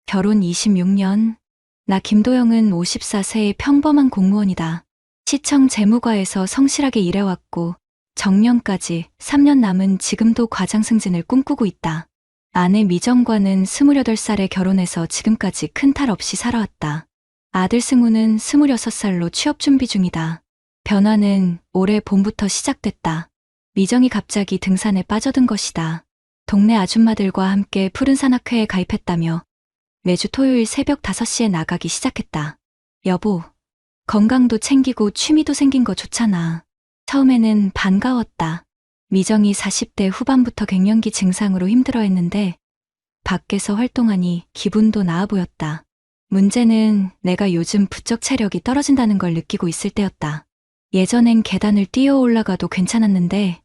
결혼 26년. 나 김도영은 54세의 평범한 공무원이다. 시청 재무과에서 성실하게 일해왔고 정년까지 3년 남은 지금도 과장 승진을 꿈꾸고 있다. 아내 미정과는 28살에 결혼해서 지금까지 큰 탈 없이 살아왔다. 아들 승우는 26살로 취업 준비 중이다. 변화는 올해 봄부터 시작됐다. 미정이 갑자기 등산에 빠져든 것이다. 동네 아줌마들과 함께 푸른 산악회에 가입했다며 매주 토요일 새벽 5시에 나가기 시작했다. 여보, 건강도 챙기고 취미도 생긴 거 좋잖아. 처음에는 반가웠다. 미정이 40대 후반부터 갱년기 증상으로 힘들어했는데 밖에서 활동하니 기분도 나아 보였다. 문제는 내가 요즘 부쩍 체력이 떨어진다는 걸 느끼고 있을 때였다. 예전엔 계단을 뛰어 올라가도 괜찮았는데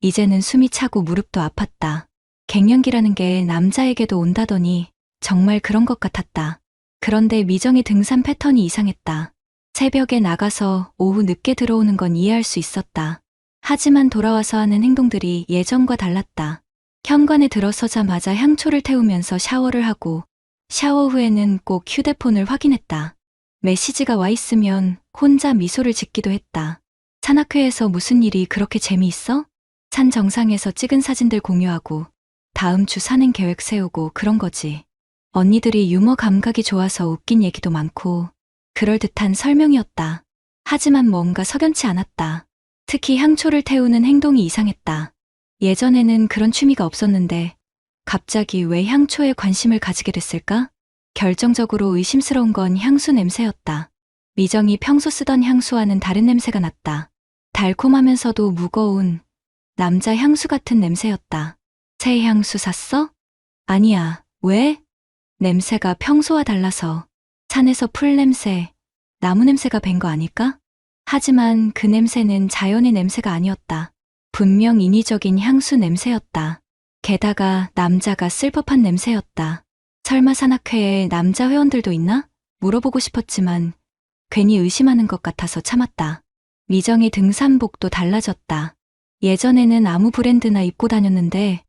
이제는 숨이 차고 무릎도 아팠다. 갱년기라는 게 남자에게도 온다더니 정말 그런 것 같았다. 그런데 미정의 등산 패턴이 이상했다. 새벽에 나가서 오후 늦게 들어오는 건 이해할 수 있었다. 하지만 돌아와서 하는 행동들이 예전과 달랐다. 현관에 들어서자마자 향초를 태우면서 샤워를 하고 샤워 후에는 꼭 휴대폰을 확인했다. 메시지가 와 있으면 혼자 미소를 짓기도 했다. 산악회에서 무슨 일이 그렇게 재미있어? 산 정상에서 찍은 사진들 공유하고 다음 주 산행 계획 세우고 그런 거지. 언니들이 유머 감각이 좋아서 웃긴 얘기도 많고 그럴듯한 설명이었다. 하지만 뭔가 석연치 않았다. 특히 향초를 태우는 행동이 이상했다. 예전에는 그런 취미가 없었는데 갑자기 왜 향초에 관심을 가지게 됐을까? 결정적으로 의심스러운 건 향수 냄새였다. 미정이 평소 쓰던 향수와는 다른 냄새가 났다. 달콤하면서도 무거운 남자 향수 같은 냄새였다. 새 향수 샀어? 아니야. 왜? 냄새가 평소와 달라서. 산에서 풀 냄새, 나무 냄새가 밴 거 아닐까? 하지만 그 냄새는 자연의 냄새가 아니었다. 분명 인위적인 향수 냄새였다. 게다가 남자가 쓸 법한 냄새였다. 설마 산악회에 남자 회원들도 있나? 물어보고 싶었지만 괜히 의심하는 것 같아서 참았다. 미정의 등산복도 달라졌다. 예전에는 아무 브랜드나 입고 다녔는데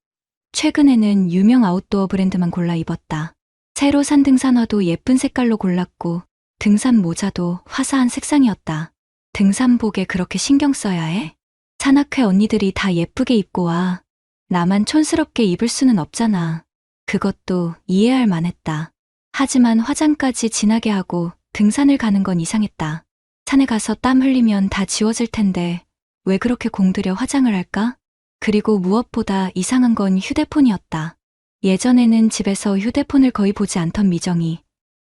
최근에는 유명 아웃도어 브랜드만 골라 입었다. 새로 산 등산화도 예쁜 색깔로 골랐고 등산 모자도 화사한 색상이었다. 등산복에 그렇게 신경 써야 해? 산악회 언니들이 다 예쁘게 입고 와. 나만 촌스럽게 입을 수는 없잖아. 그것도 이해할 만했다. 하지만 화장까지 진하게 하고 등산을 가는 건 이상했다. 산에 가서 땀 흘리면 다 지워질 텐데 왜 그렇게 공들여 화장을 할까? 그리고 무엇보다 이상한 건 휴대폰이었다. 예전에는 집에서 휴대폰을 거의 보지 않던 미정이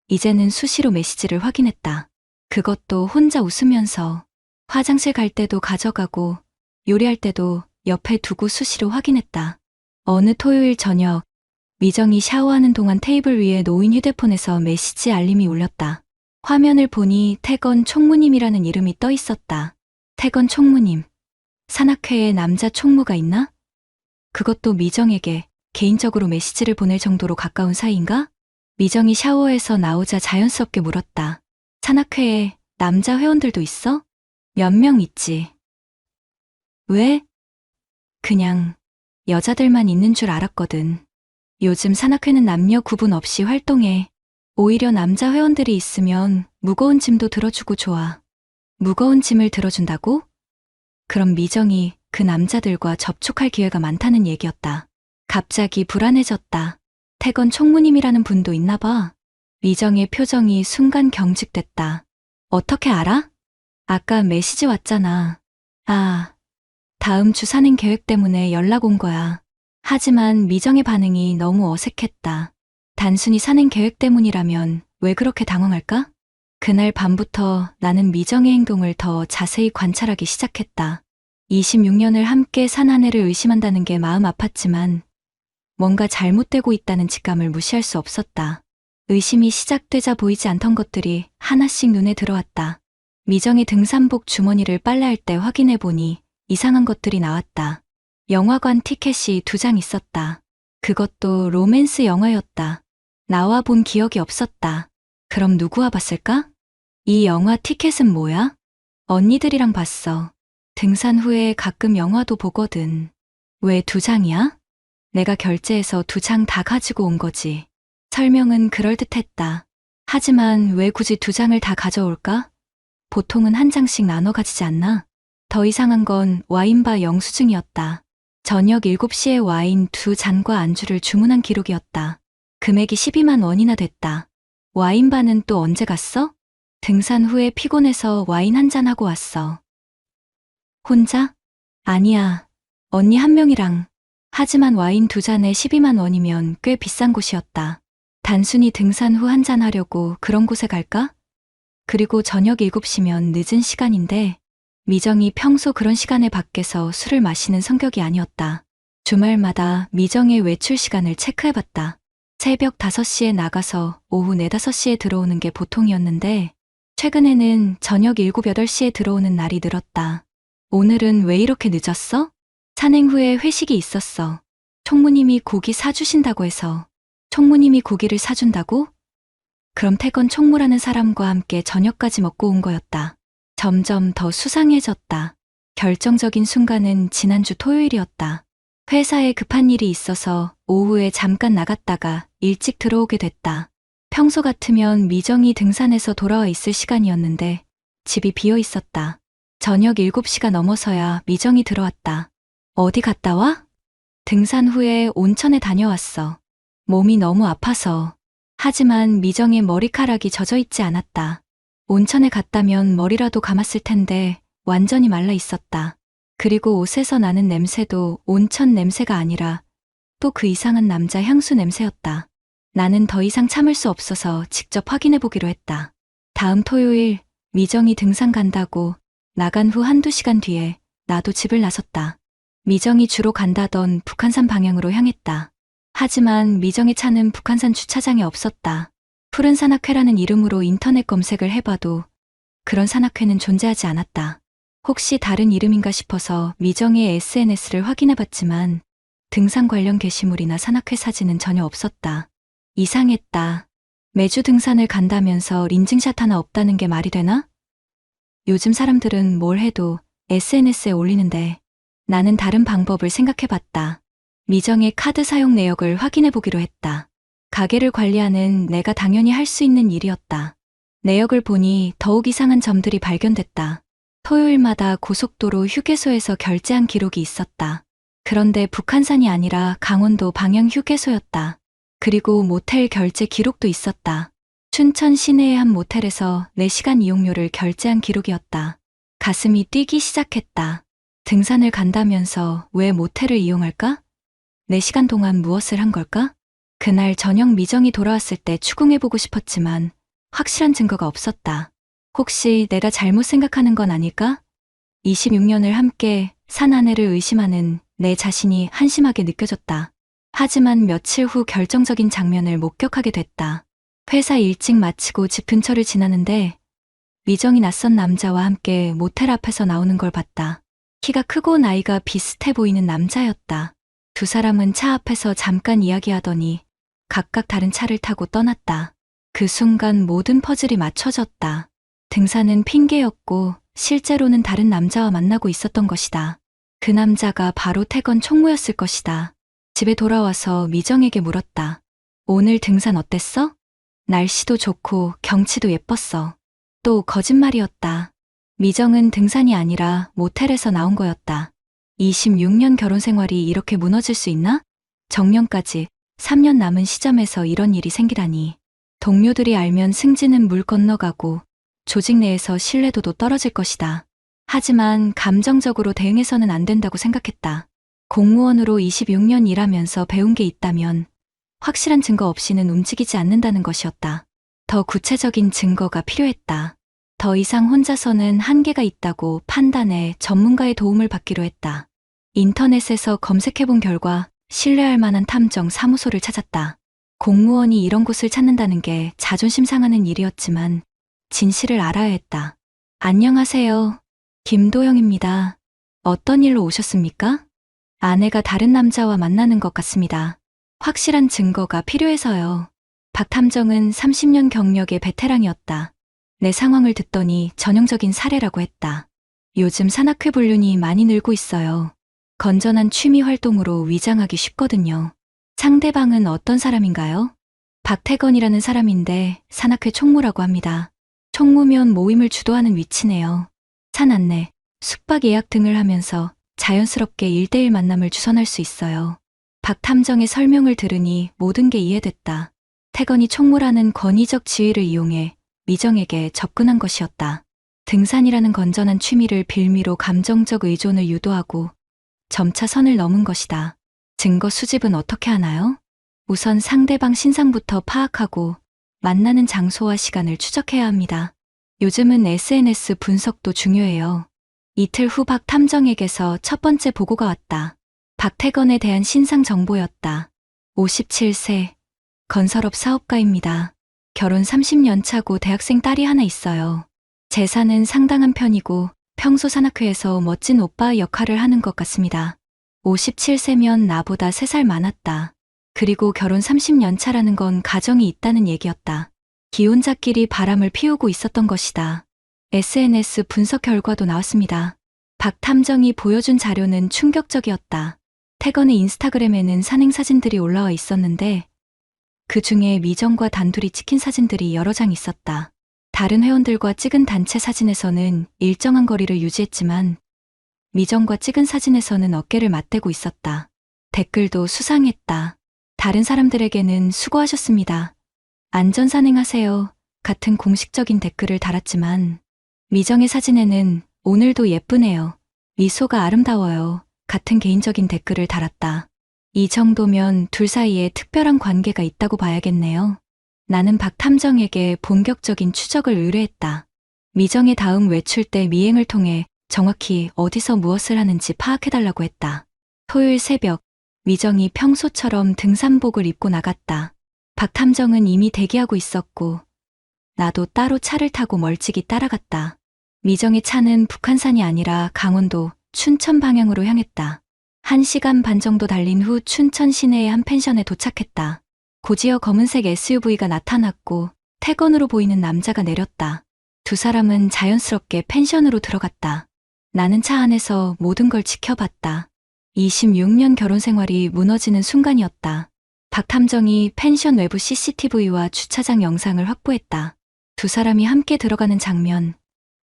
이제는 수시로 메시지를 확인했다. 그것도 혼자 웃으면서. 화장실 갈 때도 가져가고 요리할 때도 옆에 두고 수시로 확인했다. 어느 토요일 저녁 미정이 샤워하는 동안 테이블 위에 놓인 휴대폰에서 메시지 알림이 울렸다. 화면을 보니 태건 총무님이라는 이름이 떠 있었다. 태건 총무님. 산악회에 남자 총무가 있나? 그것도 미정에게 개인적으로 메시지를 보낼 정도로 가까운 사이인가? 미정이 샤워해서 나오자 자연스럽게 물었다. 산악회에 남자 회원들도 있어? 몇 명 있지. 왜? 그냥 여자들만 있는 줄 알았거든. 요즘 산악회는 남녀 구분 없이 활동해. 오히려 남자 회원들이 있으면 무거운 짐도 들어주고 좋아. 무거운 짐을 들어준다고? 그럼 미정이 그 남자들과 접촉할 기회가 많다는 얘기였다. 갑자기 불안해졌다. 태건 총무님이라는 분도 있나 봐. 미정의 표정이 순간 경직됐다. 어떻게 알아? 아까 메시지 왔잖아. 아, 다음 주 산행 계획 때문에 연락 온 거야. 하지만 미정의 반응이 너무 어색했다. 단순히 산행 계획 때문이라면 왜 그렇게 당황할까? 그날 밤부터 나는 미정의 행동을 더 자세히 관찰하기 시작했다. 26년을 함께 산 아내를 의심한다는 게 마음 아팠지만 뭔가 잘못되고 있다는 직감을 무시할 수 없었다. 의심이 시작되자 보이지 않던 것들이 하나씩 눈에 들어왔다. 미정의 등산복 주머니를 빨래할 때 확인해보니 이상한 것들이 나왔다. 영화관 티켓이 2장 있었다. 그것도 로맨스 영화였다. 나와 본 기억이 없었다. 그럼 누구와 봤을까? 이 영화 티켓은 뭐야? 언니들이랑 봤어. 등산 후에 가끔 영화도 보거든. 왜 2장이야? 내가 결제해서 2장 다 가지고 온 거지. 설명은 그럴듯했다. 하지만 왜 굳이 2장을 다 가져올까? 보통은 한 장씩 나눠 가지지 않나? 더 이상한 건 와인바 영수증이었다. 저녁 7시에 와인 2잔과 안주를 주문한 기록이었다. 금액이 12만 원이나 됐다. 와인바는 또 언제 갔어? 등산 후에 피곤해서 와인 한 잔 하고 왔어. 혼자? 아니야. 언니 한 명이랑. 하지만 와인 2잔에 12만 원이면 꽤 비싼 곳이었다. 단순히 등산 후 한 잔 하려고 그런 곳에 갈까? 그리고 저녁 7시면 늦은 시간인데 미정이 평소 그런 시간에 밖에서 술을 마시는 성격이 아니었다. 주말마다 미정의 외출 시간을 체크해봤다. 새벽 5시에 나가서 오후 4, 5시에 들어오는 게 보통이었는데 최근에는 저녁 7, 8시에 들어오는 날이 늘었다. 오늘은 왜 이렇게 늦었어? 산행 후에 회식이 있었어. 총무님이 고기 사주신다고 해서. 총무님이 고기를 사준다고? 그럼 태건 총무라는 사람과 함께 저녁까지 먹고 온 거였다. 점점 더 수상해졌다. 결정적인 순간은 지난주 토요일이었다. 회사에 급한 일이 있어서 오후에 잠깐 나갔다가 일찍 들어오게 됐다. 평소 같으면 미정이 등산해서 돌아와 있을 시간이었는데 집이 비어 있었다. 저녁 7시가 넘어서야 미정이 들어왔다. 어디 갔다 와? 등산 후에 온천에 다녀왔어. 몸이 너무 아파서. 하지만 미정의 머리카락이 젖어 있지 않았다. 온천에 갔다면 머리라도 감았을 텐데 완전히 말라 있었다. 그리고 옷에서 나는 냄새도 온천 냄새가 아니라 또 그 이상한 남자 향수 냄새였다. 나는 더 이상 참을 수 없어서 직접 확인해 보기로 했다. 다음 토요일 미정이 등산 간다고 나간 후 1~2시간 뒤에 나도 집을 나섰다. 미정이 주로 간다던 북한산 방향으로 향했다. 하지만 미정의 차는 북한산 주차장에 없었다. 푸른 산악회라는 이름으로 인터넷 검색을 해봐도 그런 산악회는 존재하지 않았다. 혹시 다른 이름인가 싶어서 미정의 SNS를 확인해봤지만 등산 관련 게시물이나 산악회 사진은 전혀 없었다. 이상했다. 매주 등산을 간다면서 인증샷 하나 없다는 게 말이 되나? 요즘 사람들은 뭘 해도 SNS에 올리는데 나는 다른 방법을 생각해봤다. 미정의 카드 사용 내역을 확인해보기로 했다. 가게를 관리하는 내가 당연히 할 수 있는 일이었다. 내역을 보니 더욱 이상한 점들이 발견됐다. 토요일마다 고속도로 휴게소에서 결제한 기록이 있었다. 그런데 북한산이 아니라 강원도 방향 휴게소였다. 그리고 모텔 결제 기록도 있었다. 춘천 시내의 한 모텔에서 4시간 이용료를 결제한 기록이었다. 가슴이 뛰기 시작했다. 등산을 간다면서 왜 모텔을 이용할까? 4시간 동안 무엇을 한 걸까? 그날 저녁 미정이 돌아왔을 때 추궁해보고 싶었지만 확실한 증거가 없었다. 혹시 내가 잘못 생각하는 건 아닐까? 26년을 함께 산 아내를 의심하는 내 자신이 한심하게 느껴졌다. 하지만 며칠 후 결정적인 장면을 목격하게 됐다. 회사 일찍 마치고 집 근처를 지나는데 미정이 낯선 남자와 함께 모텔 앞에서 나오는 걸 봤다. 키가 크고 나이가 비슷해 보이는 남자였다. 두 사람은 차 앞에서 잠깐 이야기하더니 각각 다른 차를 타고 떠났다. 그 순간 모든 퍼즐이 맞춰졌다. 등산은 핑계였고 실제로는 다른 남자와 만나고 있었던 것이다. 그 남자가 바로 태건 총무였을 것이다. 집에 돌아와서 미정에게 물었다. 오늘 등산 어땠어? 날씨도 좋고 경치도 예뻤어. 또 거짓말이었다. 미정은 등산이 아니라 모텔에서 나온 거였다. 26년 결혼 생활이 이렇게 무너질 수 있나? 정년까지 3년 남은 시점에서 이런 일이 생기다니. 동료들이 알면 승진은 물 건너가고 조직 내에서 신뢰도도 떨어질 것이다. 하지만 감정적으로 대응해서는 안 된다고 생각했다. 공무원으로 26년 일하면서 배운 게 있다면 확실한 증거 없이는 움직이지 않는다는 것이었다. 더 구체적인 증거가 필요했다. 더 이상 혼자서는 한계가 있다고 판단해 전문가의 도움을 받기로 했다. 인터넷에서 검색해본 결과 신뢰할 만한 탐정 사무소를 찾았다. 공무원이 이런 곳을 찾는다는 게 자존심 상하는 일이었지만 진실을 알아야 했다. 안녕하세요. 김도영입니다. 어떤 일로 오셨습니까? 아내가 다른 남자와 만나는 것 같습니다. 확실한 증거가 필요해서요. 박 탐정은 30년 경력의 베테랑이었다. 내 상황을 듣더니 전형적인 사례라고 했다. 요즘 산악회 불륜이 많이 늘고 있어요. 건전한 취미 활동으로 위장하기 쉽거든요. 상대방은 어떤 사람인가요? 박태건이라는 사람인데 산악회 총무라고 합니다. 총무면 모임을 주도하는 위치네요. 산 안내, 숙박 예약 등을 하면서 자연스럽게 1대1 만남을 주선할 수 있어요. 박 탐정의 설명을 들으니 모든 게 이해됐다. 태건이 총무라는 권위적 지위를 이용해 미정에게 접근한 것이었다. 등산이라는 건전한 취미를 빌미로 감정적 의존을 유도하고 점차 선을 넘은 것이다. 증거 수집은 어떻게 하나요? 우선 상대방 신상부터 파악하고 만나는 장소와 시간을 추적해야 합니다. 요즘은 SNS 분석도 중요해요. 이틀 후 박 탐정에게서 첫 번째 보고가 왔다. 박태건에 대한 신상 정보였다. 57세, 건설업 사업가입니다. 결혼 30년 차고 대학생 딸이 하나 있어요. 재산은 상당한 편이고 평소 산악회에서 멋진 오빠 역할을 하는 것 같습니다. 57세면 나보다 3살 많았다. 그리고 결혼 30년 차라는 건 가정이 있다는 얘기였다. 기혼자끼리 바람을 피우고 있었던 것이다. SNS 분석 결과도 나왔습니다. 박 탐정이 보여준 자료는 충격적이었다. 태건의 인스타그램에는 산행 사진들이 올라와 있었는데 그 중에 미정과 단둘이 찍힌 사진들이 여러 장 있었다. 다른 회원들과 찍은 단체 사진에서는 일정한 거리를 유지했지만 미정과 찍은 사진에서는 어깨를 맞대고 있었다. 댓글도 수상했다. 다른 사람들에게는 수고하셨습니다. 안전산행하세요. 같은 공식적인 댓글을 달았지만 미정의 사진에는 오늘도 예쁘네요. 미소가 아름다워요. 같은 개인적인 댓글을 달았다. 이 정도면 둘 사이에 특별한 관계가 있다고 봐야겠네요. 나는 박 탐정에게 본격적인 추적을 의뢰했다. 미정의 다음 외출 때 미행을 통해 정확히 어디서 무엇을 하는지 파악해달라고 했다. 토요일 새벽, 미정이 평소처럼 등산복을 입고 나갔다. 박 탐정은 이미 대기하고 있었고 나도 따로 차를 타고 멀찍이 따라갔다. 미정의 차는 북한산이 아니라 강원도 춘천 방향으로 향했다. 1시간 반 정도 달린 후 춘천 시내의 한 펜션에 도착했다. 고지어 검은색 SUV가 나타났고 태건으로 보이는 남자가 내렸다. 두 사람은 자연스럽게 펜션으로 들어갔다. 나는 차 안에서 모든 걸 지켜봤다. 26년 결혼 생활이 무너지는 순간이었다. 박 탐정이 펜션 외부 CCTV와 주차장 영상을 확보했다. 두 사람이 함께 들어가는 장면,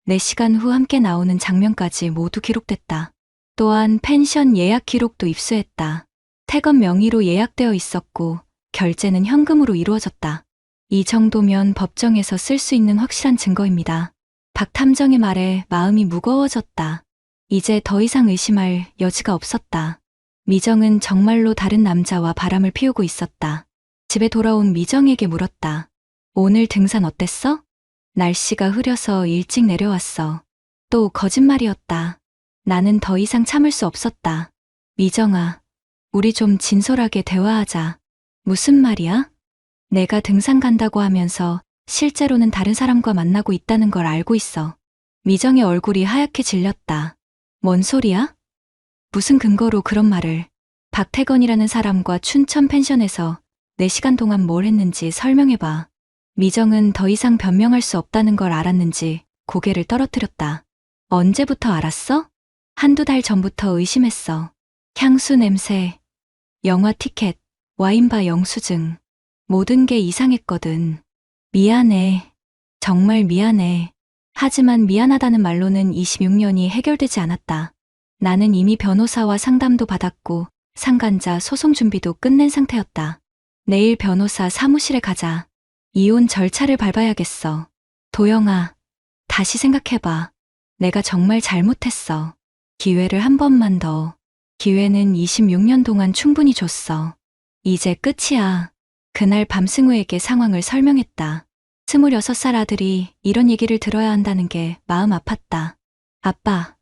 4시간 후 함께 나오는 장면까지 모두 기록됐다. 또한 펜션 예약 기록도 입수했다. 태건 명의로 예약되어 있었고 결제는 현금으로 이루어졌다. 이 정도면 법정에서 쓸 수 있는 확실한 증거입니다. 박 탐정의 말에 마음이 무거워졌다. 이제 더 이상 의심할 여지가 없었다. 미정은 정말로 다른 남자와 바람을 피우고 있었다. 집에 돌아온 미정에게 물었다. 오늘 등산 어땠어? 날씨가 흐려서 일찍 내려왔어. 또 거짓말이었다. 나는 더 이상 참을 수 없었다. 미정아, 우리 좀 진솔하게 대화하자. 무슨 말이야? 내가 등산 간다고 하면서 실제로는 다른 사람과 만나고 있다는 걸 알고 있어. 미정의 얼굴이 하얗게 질렸다. 뭔 소리야? 무슨 근거로 그런 말을? 박태건이라는 사람과 춘천 펜션에서 4시간 동안 뭘 했는지 설명해봐. 미정은 더 이상 변명할 수 없다는 걸 알았는지 고개를 떨어뜨렸다. 언제부터 알았어? 한두 달 전부터 의심했어. 향수 냄새, 영화 티켓, 와인바 영수증. 모든 게 이상했거든. 미안해. 정말 미안해. 하지만 미안하다는 말로는 26년이 해결되지 않았다. 나는 이미 변호사와 상담도 받았고 상간자 소송 준비도 끝낸 상태였다. 내일 변호사 사무실에 가자. 이혼 절차를 밟아야겠어. 도영아, 다시 생각해봐. 내가 정말 잘못했어. 기회를 한 번만 더. 기회는 26년 동안 충분히 줬어. 이제 끝이야. 그날 밤 승우에게 상황을 설명했다. 26살 아들이 이런 얘기를 들어야 한다는 게 마음 아팠다. 아빠,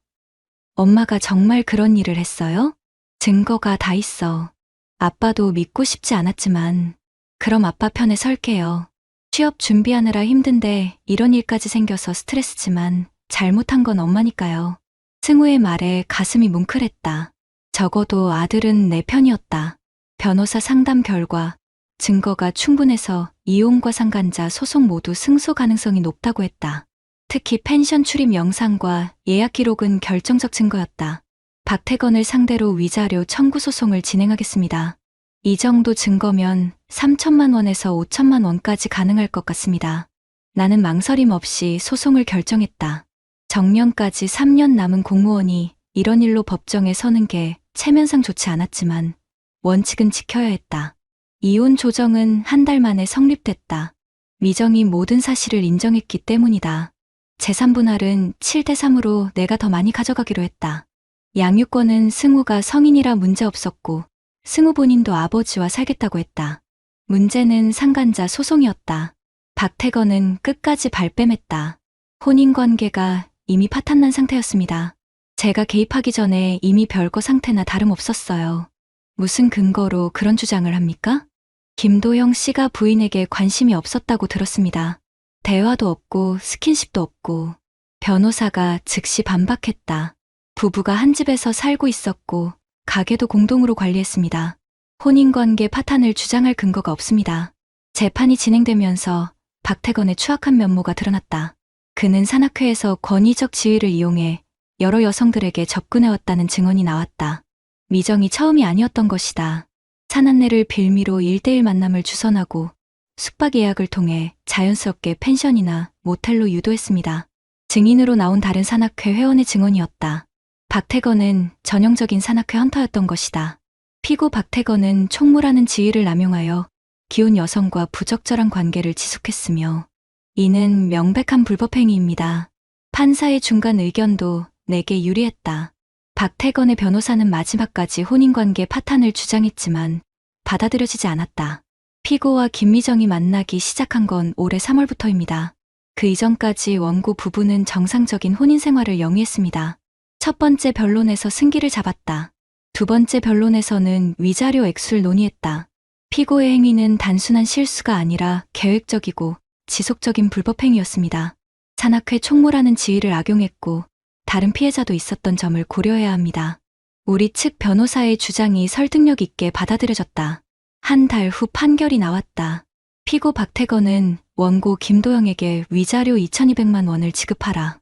엄마가 정말 그런 일을 했어요? 증거가 다 있어. 아빠도 믿고 싶지 않았지만 그럼 아빠 편에 설게요. 취업 준비하느라 힘든데 이런 일까지 생겨서 스트레스지만 잘못한 건 엄마니까요. 승우의 말에 가슴이 뭉클했다. 적어도 아들은 내 편이었다. 변호사 상담 결과 증거가 충분해서 이혼과 상간자 소송 모두 승소 가능성이 높다고 했다. 특히 펜션 출입 영상과 예약 기록은 결정적 증거였다. 박태건을 상대로 위자료 청구 소송을 진행하겠습니다. 이 정도 증거면 3천만 원에서 5천만 원까지 가능할 것 같습니다. 나는 망설임 없이 소송을 결정했다. 정년까지 3년 남은 공무원이 이런 일로 법정에 서는 게 체면상 좋지 않았지만 원칙은 지켜야 했다. 이혼 조정은 한 달 만에 성립됐다. 미정이 모든 사실을 인정했기 때문이다. 재산 분할은 7대 3으로 내가 더 많이 가져가기로 했다. 양육권은 승우가 성인이라 문제 없었고 승우 본인도 아버지와 살겠다고 했다. 문제는 상간자 소송이었다. 박태건은 끝까지 발뺌했다. 혼인관계가 이미 파탄난 상태였습니다. 제가 개입하기 전에 이미 별거 상태나 다름없었어요. 무슨 근거로 그런 주장을 합니까? 김도영 씨가 부인에게 관심이 없었다고 들었습니다. 대화도 없고 스킨십도 없고. 변호사가 즉시 반박했다. 부부가 한 집에서 살고 있었고 가게도 공동으로 관리했습니다. 혼인관계 파탄을 주장할 근거가 없습니다. 재판이 진행되면서 박태건의 추악한 면모가 드러났다. 그는 산악회에서 권위적 지위를 이용해 여러 여성들에게 접근해왔다는 증언이 나왔다. 미정이 처음이 아니었던 것이다. 사난내를 빌미로 1대1 만남을 주선하고 숙박 예약을 통해 자연스럽게 펜션이나 모텔로 유도했습니다. 증인으로 나온 다른 산악회 회원의 증언이었다. 박태건은 전형적인 산악회 헌터였던 것이다. 피고 박태건은 총무라는 지위를 남용하여 기혼 여성과 부적절한 관계를 지속했으며 이는 명백한 불법행위입니다. 판사의 중간 의견도 내게 유리했다. 박태건의 변호사는 마지막까지 혼인관계 파탄을 주장했지만 받아들여지지 않았다. 피고와 김미정이 만나기 시작한 건 올해 3월부터입니다. 그 이전까지 원고 부부는 정상적인 혼인 생활을 영위했습니다. 첫 번째 변론에서 승기를 잡았다. 두 번째 변론에서는 위자료 액수를 논의했다. 피고의 행위는 단순한 실수가 아니라 계획적이고 지속적인 불법행위였습니다. 산악회 총무라는 지위를 악용했고 다른 피해자도 있었던 점을 고려해야 합니다. 우리 측 변호사의 주장이 설득력 있게 받아들여졌다. 한 달 후 판결이 나왔다. 피고 박태건은 원고 김도영에게 위자료 2,200만 원을 지급하라.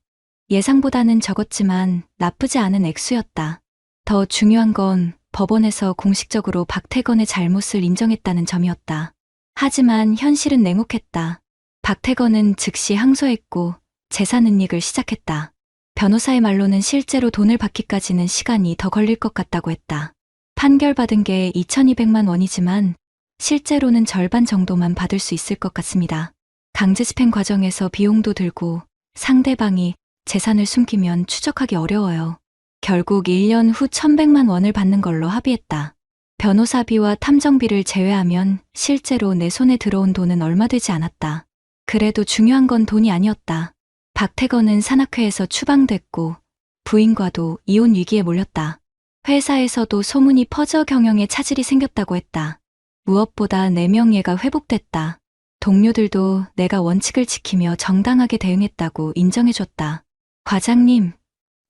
예상보다는 적었지만 나쁘지 않은 액수였다. 더 중요한 건 법원에서 공식적으로 박태건의 잘못을 인정했다는 점이었다. 하지만 현실은 냉혹했다. 박태건은 즉시 항소했고 재산은닉을 시작했다. 변호사의 말로는 실제로 돈을 받기까지는 시간이 더 걸릴 것 같다고 했다. 판결받은 게 2,200만 원이지만 실제로는 절반 정도만 받을 수 있을 것 같습니다. 강제 집행 과정에서 비용도 들고 상대방이 재산을 숨기면 추적하기 어려워요. 결국 1년 후 1,100만 원을 받는 걸로 합의했다. 변호사비와 탐정비를 제외하면 실제로 내 손에 들어온 돈은 얼마 되지 않았다. 그래도 중요한 건 돈이 아니었다. 박태건은 산악회에서 추방됐고 부인과도 이혼 위기에 몰렸다. 회사에서도 소문이 퍼져 경영에 차질이 생겼다고 했다. 무엇보다 내 명예가 회복됐다. 동료들도 내가 원칙을 지키며 정당하게 대응했다고 인정해줬다. 과장님,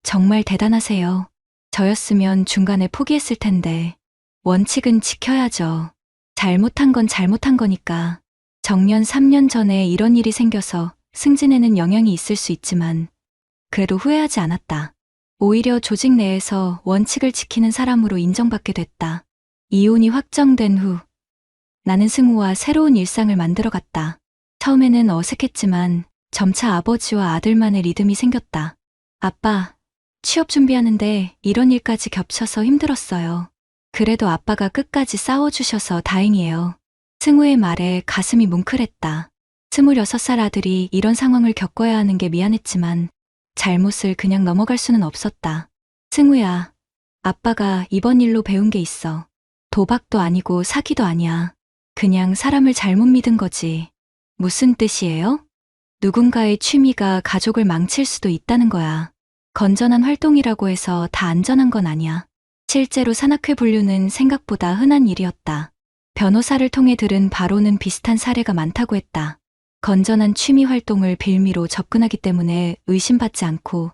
정말 대단하세요. 저였으면 중간에 포기했을 텐데 원칙은 지켜야죠. 잘못한 건 잘못한 거니까. 정년 3년 전에 이런 일이 생겨서 승진에는 영향이 있을 수 있지만 그래도 후회하지 않았다. 오히려 조직 내에서 원칙을 지키는 사람으로 인정받게 됐다. 이혼이 확정된 후 나는 승우와 새로운 일상을 만들어갔다. 처음에는 어색했지만 점차 아버지와 아들만의 리듬이 생겼다. 아빠, 취업 준비하는데 이런 일까지 겹쳐서 힘들었어요. 그래도 아빠가 끝까지 싸워주셔서 다행이에요. 승우의 말에 가슴이 뭉클했다. 26살 아들이 이런 상황을 겪어야 하는 게 미안했지만 잘못을 그냥 넘어갈 수는 없었다. 승우야, 아빠가 이번 일로 배운 게 있어. 도박도 아니고 사기도 아니야. 그냥 사람을 잘못 믿은 거지. 무슨 뜻이에요? 누군가의 취미가 가족을 망칠 수도 있다는 거야. 건전한 활동이라고 해서 다 안전한 건 아니야. 실제로 산악회 분류는 생각보다 흔한 일이었다. 변호사를 통해 들은 바로는 비슷한 사례가 많다고 했다. 건전한 취미 활동을 빌미로 접근하기 때문에 의심받지 않고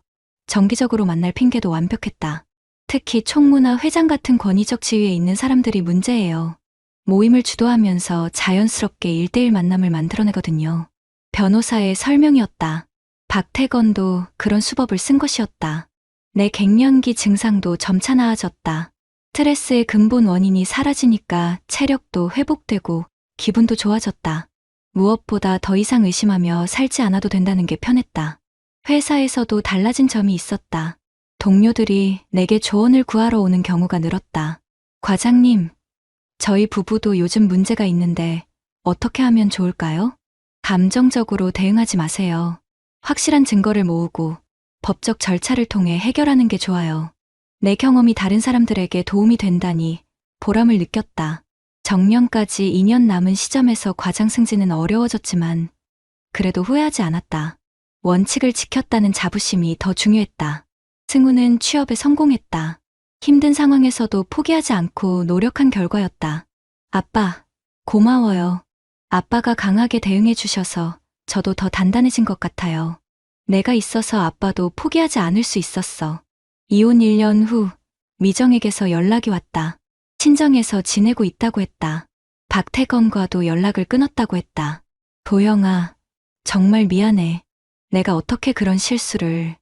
정기적으로 만날 핑계도 완벽했다. 특히 총무나 회장 같은 권위적 지위에 있는 사람들이 문제예요. 모임을 주도하면서 자연스럽게 1대1 만남을 만들어내거든요. 변호사의 설명이었다. 박태건도 그런 수법을 쓴 것이었다. 내 갱년기 증상도 점차 나아졌다. 스트레스의 근본 원인이 사라지니까 체력도 회복되고 기분도 좋아졌다. 무엇보다 더 이상 의심하며 살지 않아도 된다는 게 편했다. 회사에서도 달라진 점이 있었다. 동료들이 내게 조언을 구하러 오는 경우가 늘었다. 과장님, 저희 부부도 요즘 문제가 있는데 어떻게 하면 좋을까요? 감정적으로 대응하지 마세요. 확실한 증거를 모으고 법적 절차를 통해 해결하는 게 좋아요. 내 경험이 다른 사람들에게 도움이 된다니 보람을 느꼈다. 정년까지 2년 남은 시점에서 과장 승진은 어려워졌지만 그래도 후회하지 않았다. 원칙을 지켰다는 자부심이 더 중요했다. 승우는 취업에 성공했다. 힘든 상황에서도 포기하지 않고 노력한 결과였다. 아빠, 고마워요. 아빠가 강하게 대응해 주셔서 저도 더 단단해진 것 같아요. 내가 있어서 아빠도 포기하지 않을 수 있었어. 이혼 1년 후 미정에게서 연락이 왔다. 친정에서 지내고 있다고 했다. 박태건과도 연락을 끊었다고 했다. 도영아, 정말 미안해. 내가 어떻게 그런 실수를.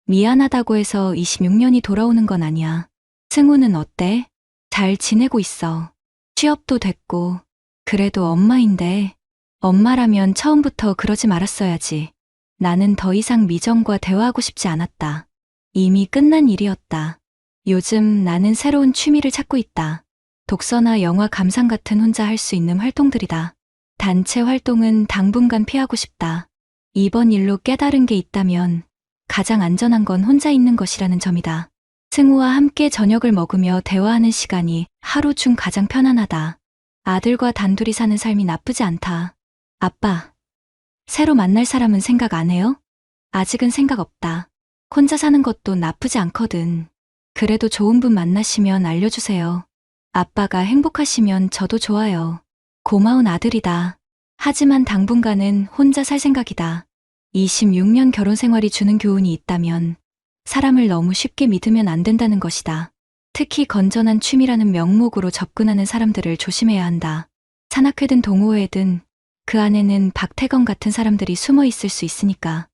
미안하다고 해서 26년이 돌아오는 건 아니야. 승우는 어때? 잘 지내고 있어. 취업도 됐고. 그래도 엄마인데. 엄마라면 처음부터 그러지 말았어야지. 나는 더 이상 미정과 대화하고 싶지 않았다. 이미 끝난 일이었다. 요즘 나는 새로운 취미를 찾고 있다. 독서나 영화 감상 같은 혼자 할 수 있는 활동들이다. 단체 활동은 당분간 피하고 싶다. 이번 일로 깨달은 게 있다면 가장 안전한 건 혼자 있는 것이라는 점이다. 승우와 함께 저녁을 먹으며 대화하는 시간이 하루 중 가장 편안하다. 아들과 단둘이 사는 삶이 나쁘지 않다. 아빠, 새로 만날 사람은 생각 안 해요? 아직은 생각 없다. 혼자 사는 것도 나쁘지 않거든. 그래도 좋은 분 만나시면 알려주세요. 아빠가 행복하시면 저도 좋아요. 고마운 아들이다. 하지만 당분간은 혼자 살 생각이다. 26년 결혼 생활이 주는 교훈이 있다면 사람을 너무 쉽게 믿으면 안 된다는 것이다. 특히 건전한 취미라는 명목으로 접근하는 사람들을 조심해야 한다. 산악회든 동호회든 그 안에는 박태건 같은 사람들이 숨어 있을 수 있으니까.